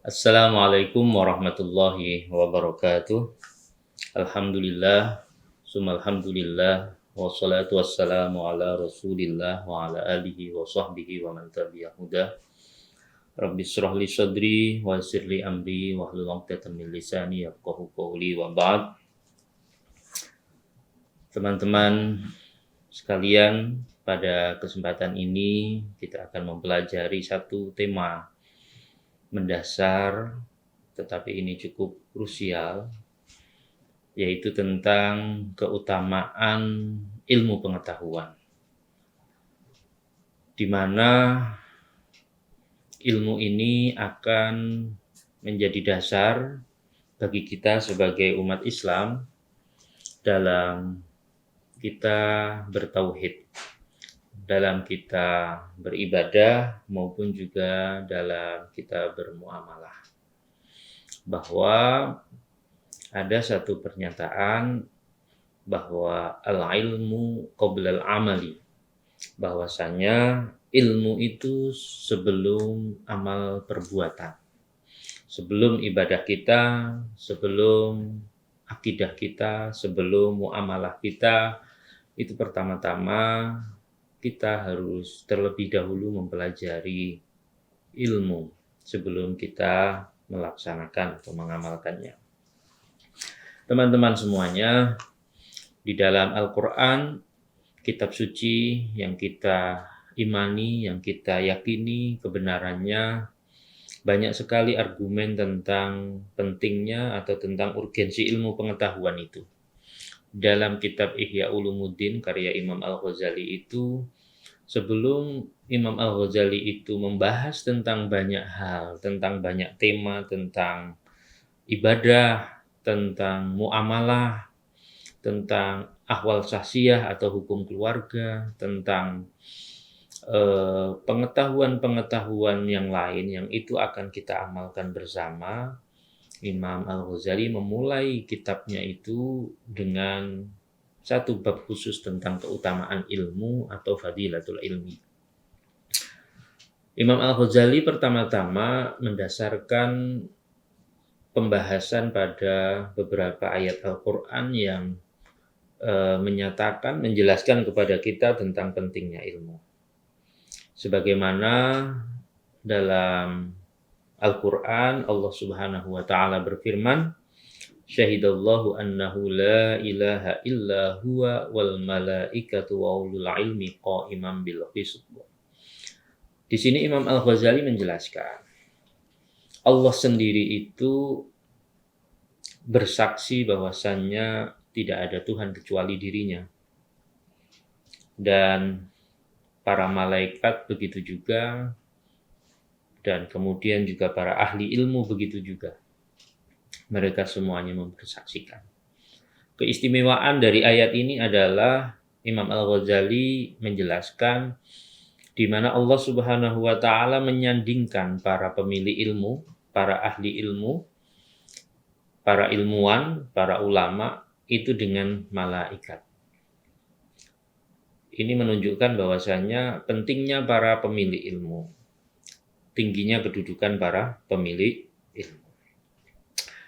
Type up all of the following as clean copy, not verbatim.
Assalamualaikum warahmatullahi wabarakatuh. Alhamdulillah, alhamdulillah, wassalatu wassalamu ala rasulillah wa ala alihi wa sahbihi wa man tabi'ah huda. Rabbi syrah li sadri wa yassir li amri wa hlul 'uqdatam min lisani yafqahu qawli wa ba'd. Teman-teman sekalian, pada kesempatan ini kita akan mempelajari satu tema mendasar tetapi ini cukup krusial, yaitu tentang keutamaan ilmu pengetahuan, di mana ilmu ini akan menjadi dasar bagi kita sebagai umat Islam dalam kita bertauhid, dalam kita beribadah maupun juga dalam kita bermuamalah. Bahwa ada satu pernyataan bahwa al-ilmu qabla al-amali, bahwasanya ilmu itu sebelum amal perbuatan, sebelum ibadah kita, sebelum akidah kita, sebelum muamalah kita, itu pertama-tama kita harus terlebih dahulu mempelajari ilmu sebelum kita melaksanakan atau mengamalkannya. Teman-teman semuanya, di dalam Al-Quran, kitab suci yang kita imani, yang kita yakini kebenarannya, banyak sekali argumen tentang pentingnya atau tentang urgensi ilmu pengetahuan itu. Dalam kitab Ihya Ulumuddin karya Imam Al-Ghazali itu, sebelum Imam Al-Ghazali itu membahas tentang banyak hal, tentang banyak tema, tentang ibadah, tentang muamalah, tentang ahwal sahsiyah atau hukum keluarga, tentang pengetahuan-pengetahuan yang lain yang itu akan kita amalkan bersama, Imam Al-Ghazali memulai kitabnya itu dengan satu bab khusus tentang keutamaan ilmu atau fadilatul ilmi. Imam Al-Ghazali pertama-tama mendasarkan pembahasan pada beberapa ayat Al-Quran yang menyatakan, menjelaskan kepada kita tentang pentingnya ilmu. Sebagaimana dalam Al-Quran, Allah Subhanahu wa Ta'ala berfirman, Syahidallahu annahu la ilaha illa huwa wal malaikatu wa ulul ilmi qa'iman bil qist. Di sini Imam Al-Ghazali menjelaskan, Allah sendiri itu bersaksi bahwasannya tidak ada Tuhan kecuali dirinya. Dan para malaikat begitu juga, dan kemudian juga para ahli ilmu begitu juga. Mereka semuanya mempersaksikan. Keistimewaan dari ayat ini adalah Imam Al-Ghazali menjelaskan di mana Allah Subhanahu wa Ta'ala menyandingkan para pemilik ilmu, para ahli ilmu, para ilmuwan, para ulama itu dengan malaikat. Ini menunjukkan bahwasanya pentingnya para pemilik ilmu, tingginya kedudukan para pemilik ilmu.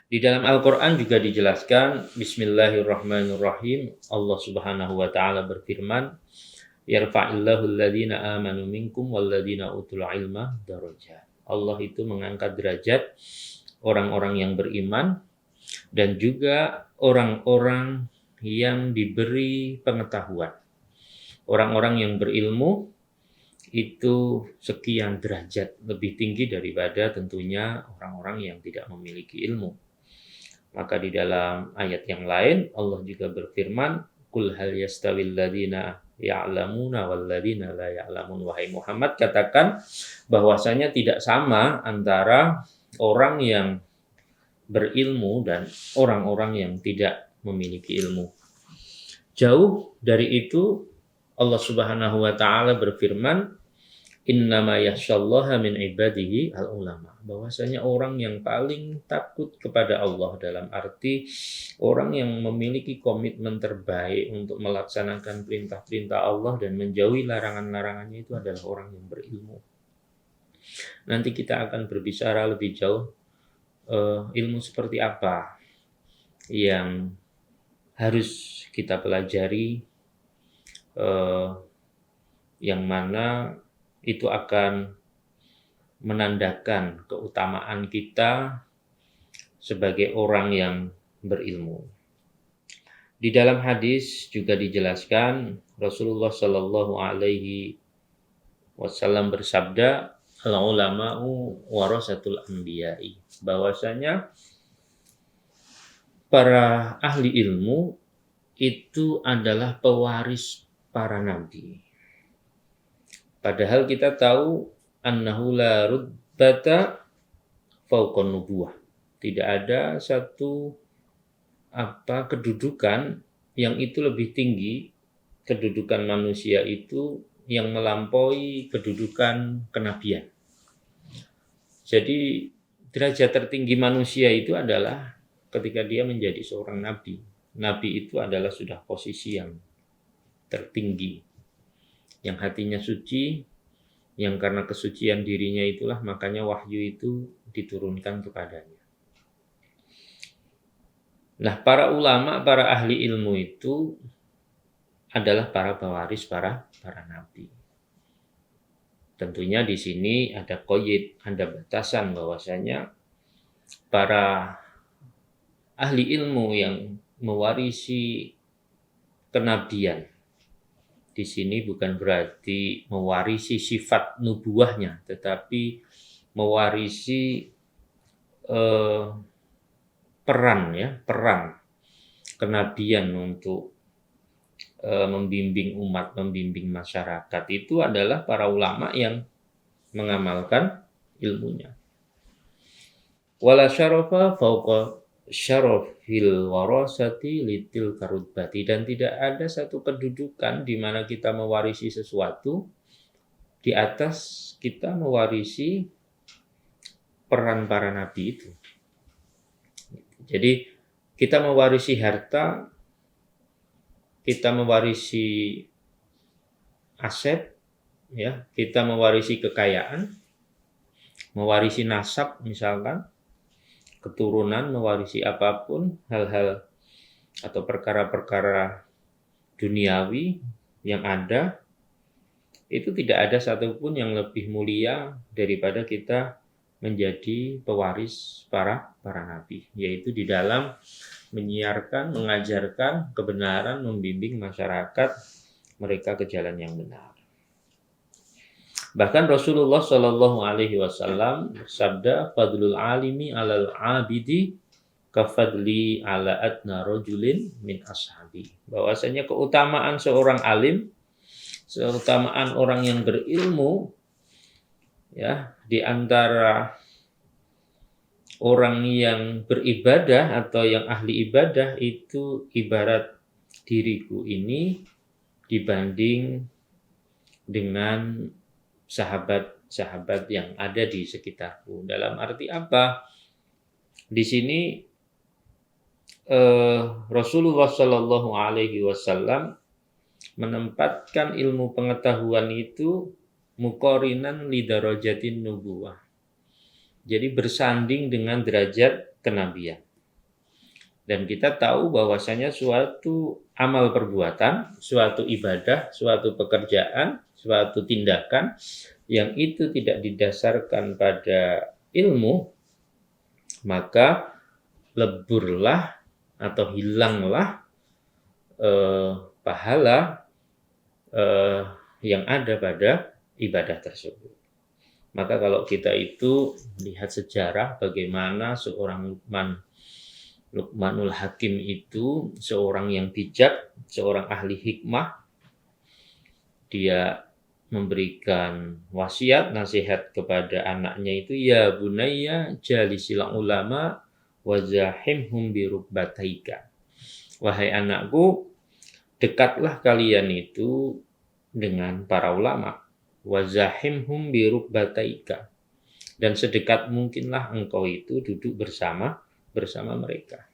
Di dalam Al-Quran juga dijelaskan, Bismillahirrahmanirrahim, Allah Subhanahu wa Ta'ala berfirman, Yarfa'illahu alladhina amanu minkum walladhina utul ilma darajat. Allah itu mengangkat derajat orang-orang yang beriman dan juga orang-orang yang diberi pengetahuan. Orang-orang yang berilmu itu sekian derajat lebih tinggi daripada tentunya orang-orang yang tidak memiliki ilmu. Maka di dalam ayat yang lain Allah juga berfirman, Qul hal yastawil ladzina ya'lamuna wal ladzina la ya'lamun. Wahai Muhammad, katakan bahwasanya tidak sama antara orang yang berilmu dan orang-orang yang tidak memiliki ilmu. Jauh dari itu Allah Subhanahu wa Ta'ala berfirman, Innama yakhsyallaha min ibadihi al-ulama. Bahwasanya orang yang paling takut kepada Allah dalam arti orang yang memiliki komitmen terbaik untuk melaksanakan perintah-perintah Allah dan menjauhi larangan-larangannya itu adalah orang yang berilmu. Nanti kita akan berbicara lebih jauh ilmu seperti apa yang harus kita pelajari, yang mana itu akan menandakan keutamaan kita sebagai orang yang berilmu. Di dalam hadis juga dijelaskan Rasulullah Shallallahu Alaihi Wasallam bersabda, al-ulama'u warasatul anbiya'i, bahwasanya para ahli ilmu itu adalah pewaris para nabi. Padahal kita tahu annahu la rutbata fawqan nubuwah. Tidak ada satu kedudukan yang itu lebih tinggi, kedudukan manusia itu yang melampaui kedudukan kenabian. Jadi derajat tertinggi manusia itu adalah ketika dia menjadi seorang nabi. Nabi itu adalah sudah posisi yang tertinggi, yang hatinya suci, yang karena kesucian dirinya itulah makanya wahyu itu diturunkan kepadanya. Nah, para ulama, para ahli ilmu itu adalah para pewaris para nabi. Tentunya di sini ada qayd, ada batasan bahwasanya para ahli ilmu yang mewarisi kenabian di sini bukan berarti mewarisi sifat nubuahnya, tetapi mewarisi peran kenabian untuk membimbing umat, membimbing masyarakat, itu adalah para ulama yang mengamalkan ilmunya. Wala syarafa fauqa syarafil warasati litil karutbati, dan tidak ada satu kedudukan di mana kita mewarisi sesuatu di atas kita mewarisi peran para nabi itu. Jadi kita mewarisi harta, kita mewarisi aset, ya, kita mewarisi kekayaan, mewarisi nasab misalkan, keturunan, mewarisi apapun, hal-hal atau perkara-perkara duniawi yang ada, itu tidak ada satupun yang lebih mulia daripada kita menjadi pewaris para nabi, yaitu di dalam menyiarkan, mengajarkan kebenaran, membimbing masyarakat mereka ke jalan yang benar. Bahkan Rasulullah Shallallahu Alaihi Wasallam bersabda, "Fadlul alimi alal abidi kafadli ala adna rojulin min ashabi." Bahwasanya keutamaan seorang alim, keutamaan orang yang berilmu, ya, di antara orang yang beribadah atau yang ahli ibadah itu ibarat diriku ini dibanding dengan sahabat-sahabat yang ada di sekitarku. Dalam arti apa? Di sini Rasulullah Shallallahu Alaihi Wasallam menempatkan ilmu pengetahuan itu muqorinan lidarajatin nubuwah. Jadi bersanding dengan derajat kenabian. Dan kita tahu bahwasanya suatu amal perbuatan, suatu ibadah, suatu pekerjaan, suatu tindakan yang itu tidak didasarkan pada ilmu, maka leburlah atau hilanglah pahala yang ada pada ibadah tersebut. Maka kalau kita itu lihat sejarah bagaimana seorang Luqmanul Hakim itu seorang yang bijak, seorang ahli hikmah, dia memberikan wasiat, nasihat kepada anaknya itu, ya bunayya jalisil ulama wazahimhum birukbataika. Wahai anakku, dekatlah kalian itu dengan para ulama, wazahimhum birukbataika, dan sedekat mungkinlah engkau itu duduk bersama mereka.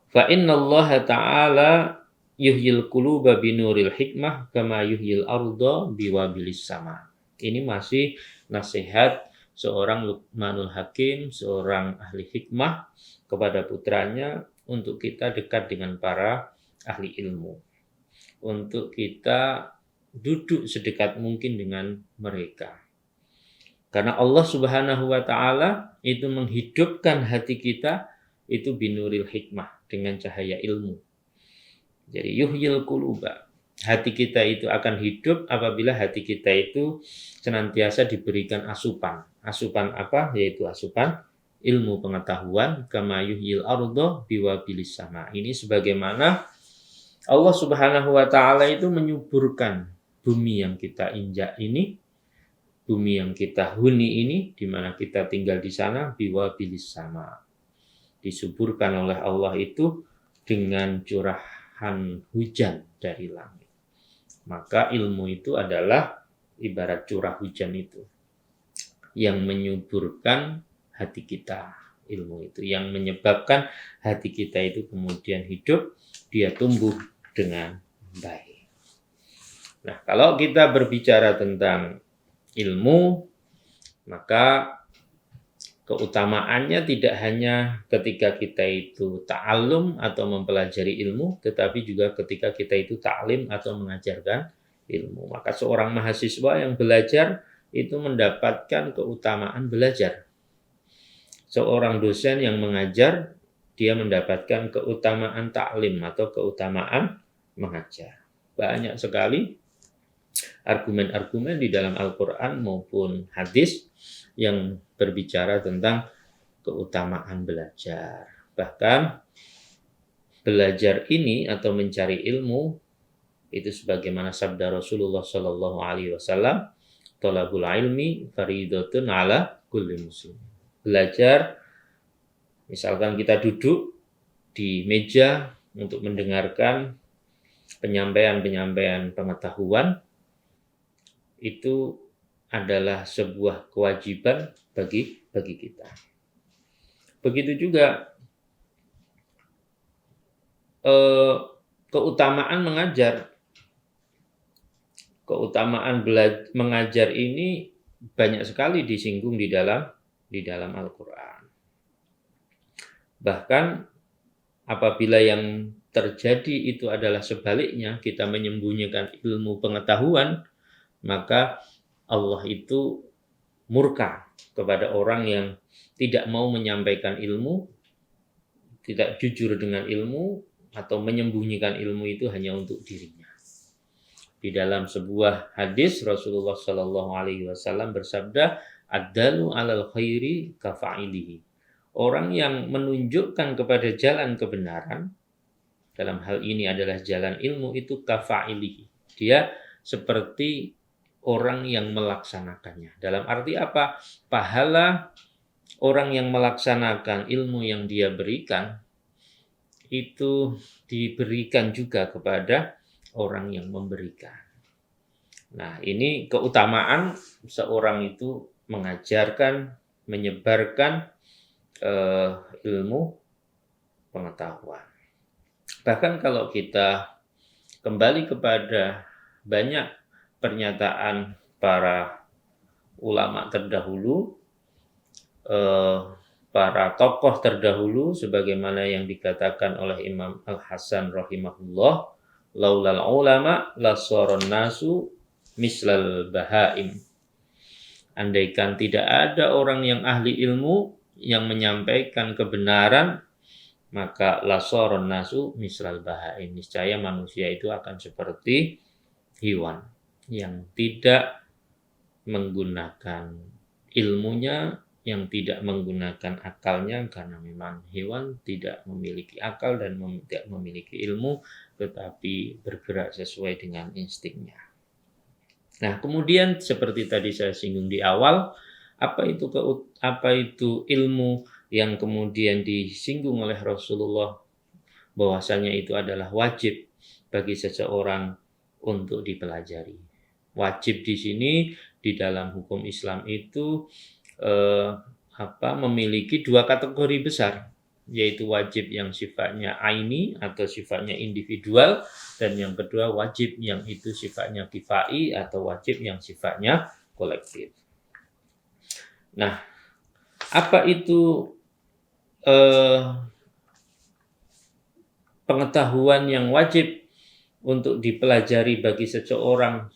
Fa innallaha ta'ala yuhyil quluba binuril hikmah kama yuhyil arda biwabilis sama. Ini masih nasihat seorang Luqmanul Hakim, seorang ahli hikmah kepada putranya untuk kita dekat dengan para ahli ilmu. Untuk kita duduk sedekat mungkin dengan mereka. Karena Allah Subhanahu wa taala itu menghidupkan hati kita itu binuril hikmah, dengan cahaya ilmu. Jadi yuhyil quluba. Hati kita itu akan hidup apabila hati kita itu senantiasa diberikan asupan. Asupan apa? Yaitu asupan ilmu pengetahuan, kama yuhyil ardha biwabilis sama. Ini sebagaimana Allah Subhanahu wa taala itu menyuburkan bumi yang kita injak ini, bumi yang kita huni ini, di mana kita tinggal di sana, biwabilis sama. Disuburkan oleh Allah itu dengan curahan hujan dari langit. Maka ilmu itu adalah ibarat curah hujan itu yang menyuburkan hati kita. Ilmu itu yang menyebabkan hati kita itu kemudian hidup, dia tumbuh dengan baik. Nah, kalau kita berbicara tentang ilmu, maka keutamaannya tidak hanya ketika kita itu ta'allum atau mempelajari ilmu, tetapi juga ketika kita itu ta'lim atau mengajarkan ilmu. Maka seorang mahasiswa yang belajar itu mendapatkan keutamaan belajar. Seorang dosen yang mengajar, dia mendapatkan keutamaan ta'lim atau keutamaan mengajar. Banyak sekali argumen-argumen di dalam Al-Quran maupun hadis yang berbicara tentang keutamaan belajar. Bahkan belajar ini atau mencari ilmu itu sebagaimana sabda Rasulullah Shallallahu Alaihi Wasallam, "Thalabul ilmi faridatun ala kulli muslim." Belajar, misalkan kita duduk di meja untuk mendengarkan penyampaian pengetahuan, itu adalah sebuah kewajiban bagi kita. Begitu juga keutamaan mengajar. Keutamaan mengajar ini banyak sekali disinggung di dalam Al-Quran. Bahkan apabila yang terjadi itu adalah sebaliknya, kita menyembunyikan ilmu pengetahuan, maka Allah itu murka kepada orang yang tidak mau menyampaikan ilmu, tidak jujur dengan ilmu, atau menyembunyikan ilmu itu hanya untuk dirinya. Di dalam sebuah hadis Rasulullah Shallallahu Alaihi Wasallam bersabda, "Ad-dalu 'alal khairi kafa'ilihi." Orang yang menunjukkan kepada jalan kebenaran, dalam hal ini adalah jalan ilmu, itu kafa'ilihi. Dia seperti orang yang melaksanakannya. Dalam arti apa? Pahala orang yang melaksanakan ilmu yang dia berikan itu diberikan juga kepada orang yang memberikan. Nah, ini keutamaan seorang itu mengajarkan, menyebarkan ilmu pengetahuan. Bahkan kalau kita kembali kepada banyak pernyataan para ulama terdahulu, para tokoh terdahulu, sebagaimana yang dikatakan oleh Imam Al-Hasan rahimahullah, laulal ulama lasoron nasu mislal bahaim. Andaikan tidak ada orang yang ahli ilmu yang menyampaikan kebenaran, maka lasoron nasu mislal bahaim. Niscaya manusia itu akan seperti hewan yang tidak menggunakan ilmunya, yang tidak menggunakan akalnya, karena memang hewan tidak memiliki akal dan tidak memiliki ilmu, tetapi bergerak sesuai dengan instingnya. Nah, kemudian seperti tadi saya singgung di awal, apa itu ilmu yang kemudian disinggung oleh Rasulullah, bahwasanya itu adalah wajib bagi seseorang untuk dipelajari. Wajib di sini di dalam hukum Islam itu memiliki dua kategori besar, yaitu wajib yang sifatnya aini atau sifatnya individual, dan yang kedua wajib yang itu sifatnya kifai atau wajib yang sifatnya kolektif. Nah, apa itu eh, pengetahuan yang wajib untuk dipelajari bagi seseorang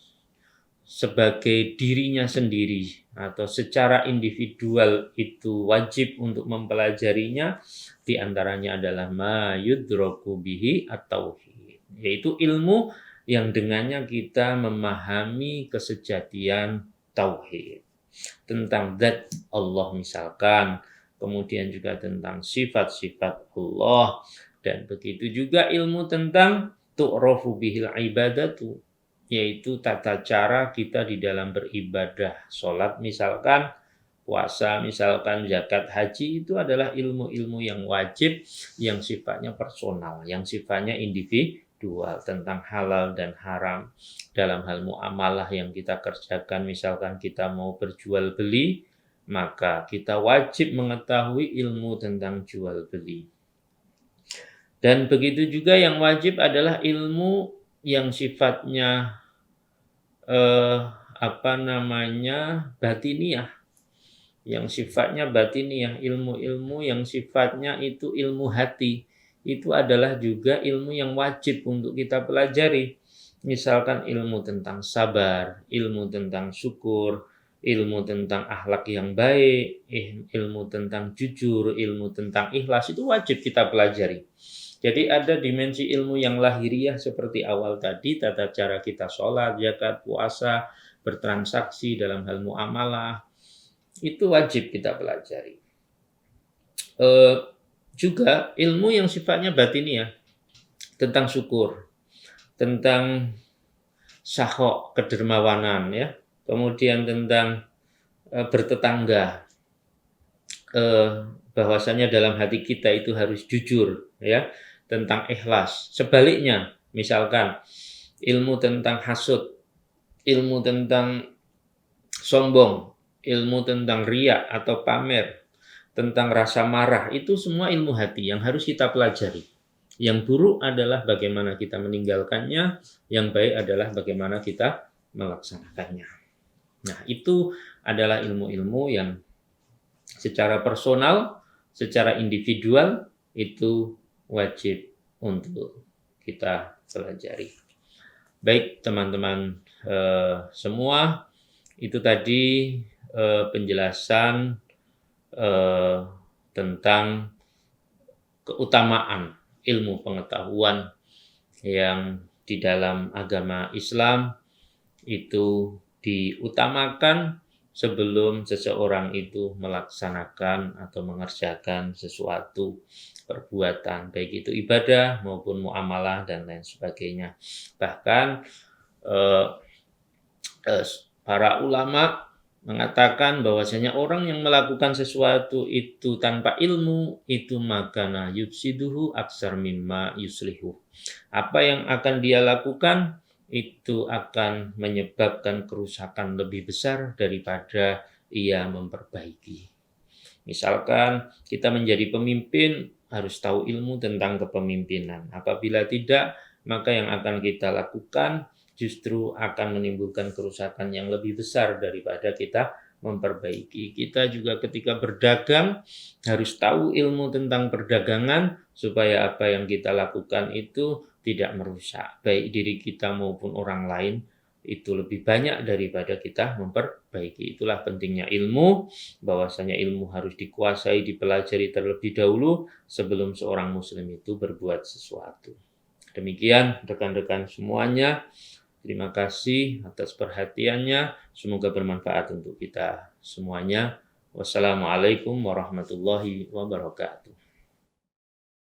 sebagai dirinya sendiri atau secara individual itu wajib untuk mempelajarinya, di antaranya adalah ma yudraku bihi at-tauhid, yaitu ilmu yang dengannya kita memahami kesejatian tauhid tentang zat Allah misalkan, kemudian juga tentang sifat-sifat Allah, dan begitu juga ilmu tentang tu'rafu bihil ibadatu, yaitu tata cara kita di dalam beribadah, sholat misalkan, puasa misalkan, zakat, haji, itu adalah ilmu-ilmu yang wajib, yang sifatnya personal, yang sifatnya individual, tentang halal dan haram dalam hal muamalah yang kita kerjakan. Misalkan kita mau berjual beli, maka kita wajib mengetahui ilmu tentang jual beli. Dan begitu juga yang wajib adalah ilmu yang sifatnya batiniah, yang sifatnya batiniah, ilmu-ilmu yang sifatnya itu ilmu hati, itu adalah juga ilmu yang wajib untuk kita pelajari. Misalkan ilmu tentang sabar, ilmu tentang syukur, ilmu tentang akhlak yang baik, ilmu tentang jujur, ilmu tentang ikhlas, itu wajib kita pelajari. Jadi ada dimensi ilmu yang lahiriah seperti awal tadi, tata cara kita sholat, zakat, puasa, bertransaksi dalam hal muamalah, itu wajib kita pelajari. Juga ilmu yang sifatnya batiniah, tentang syukur, tentang syahok, kedermawanan, ya, kemudian tentang bertetangga, bahwasanya dalam hati kita itu harus jujur, ya, tentang ikhlas. Sebaliknya, misalkan ilmu tentang hasud, ilmu tentang sombong, ilmu tentang riya atau pamer, tentang rasa marah, itu semua ilmu hati yang harus kita pelajari. Yang buruk adalah bagaimana kita meninggalkannya, yang baik adalah bagaimana kita melaksanakannya. Nah, itu adalah ilmu-ilmu yang secara personal, secara individual, itu wajib untuk kita pelajari. Baik teman-teman semua, itu tadi penjelasan tentang keutamaan ilmu pengetahuan yang di dalam agama Islam itu diutamakan sebelum seseorang itu melaksanakan atau mengerjakan sesuatu perbuatan, baik itu ibadah maupun muamalah dan lain sebagainya. Bahkan para ulama mengatakan bahwasanya orang yang melakukan sesuatu itu tanpa ilmu, itu makana yufsiduhu aksar mimma yuslihu. Apa yang akan dia lakukan itu akan menyebabkan kerusakan lebih besar daripada ia memperbaiki. Misalkan kita menjadi pemimpin, harus tahu ilmu tentang kepemimpinan. Apabila tidak, maka yang akan kita lakukan justru akan menimbulkan kerusakan yang lebih besar daripada kita memperbaiki. Kita juga ketika berdagang harus tahu ilmu tentang perdagangan supaya apa yang kita lakukan itu tidak merusak baik diri kita maupun orang lain, itu lebih banyak daripada kita memperbaiki. Itulah pentingnya ilmu, bahwasanya ilmu harus dikuasai, dipelajari terlebih dahulu sebelum seorang muslim itu berbuat sesuatu. Demikian rekan-rekan semuanya. Terima kasih atas perhatiannya. Semoga bermanfaat untuk kita semuanya. Wassalamualaikum warahmatullahi wabarakatuh.